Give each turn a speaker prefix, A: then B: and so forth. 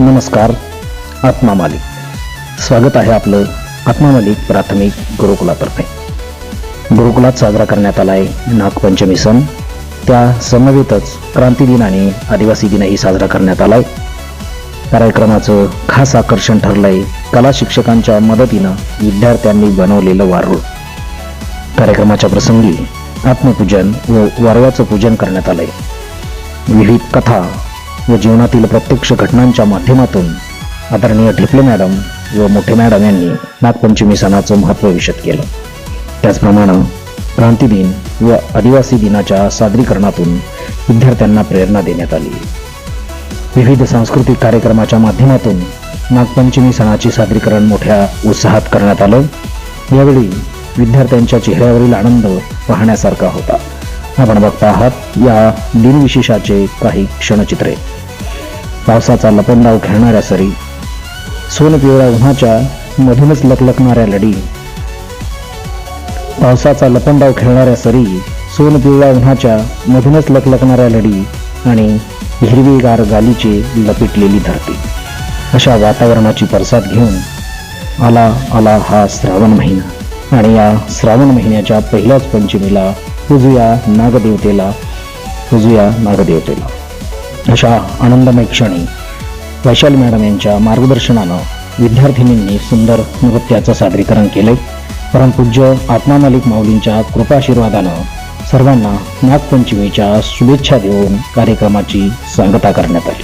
A: नमस्कार. आत्मा मालिक स्वागत आहे आपलं आत्मा मालिक प्राथमिक गुरुकुलातर्फे. गुरुकुलात साजरा करण्यात आला आहे नागपंचमी सण. त्या समवेतच क्रांती दिन आणि आदिवासी दिनही साजरा करण्यात आलाय. कार्यक्रमाचं खास आकर्षण ठरलंय कला शिक्षकांच्या मदतीनं विद्यार्थ्यांनी बनवलेलं वारूळ. कार्यक्रमाच्या प्रसंगी आत्मपूजन व वारवाचं पूजन करण्यात आलंय. विविध कथा व जीवनातील प्रत्यक्ष घटनांच्या माध्यमातून आदरणीय ढिपले मॅडम व मोठे मॅडम यांनी नागपंचमी सणाचं महत्त्व विशद केलं. त्याचप्रमाणे क्रांती दिन व आदिवासी दिनाच्या सादरीकरणातून विद्यार्थ्यांना प्रेरणा देण्यात आली. विविध सांस्कृतिक कार्यक्रमाच्या माध्यमातून नागपंचमी सणाचे सादरीकरण मोठ्या उत्साहात करण्यात आलं. यावेळी विद्यार्थ्यांच्या चेहऱ्यावरील आनंद पाहण्यासारखा होता. आपण बघता आहात या दिनविशेषाचे काही क्षणचित्रे. पावसाचा लपंडाव खेळणाऱ्या सरी, सोनपिवळ्या उन्हाच्या मधूनच लखलखणाऱ्या लढी. पावसाचा लपंडाव खेळणाऱ्या सरी, सोनपिवळ्या उन्हाच्या मधूनच लखलखणाऱ्या लढी आणि हिरवीगार गालीचे लपेटलेली धरती. अशा वातावरणाची परसाद घेऊन आला आला हा श्रावण महिना आणि या श्रावण महिन्याच्या पहिल्याच पंचमीला पूजूया नागदेवतेला. अशा आनंदमय क्षणी वैशाली मॅडम यांच्या मार्गदर्शनानं विद्यार्थिनींनी सुंदर नृत्याचं सादरीकरण केले. परमपूज्य आत्मा मालिक माऊलींच्या कृपाशीर्वादानं सर्वांना नागपंचमीच्या शुभेच्छा देऊन कार्यक्रमाची सांगता करण्यात आली.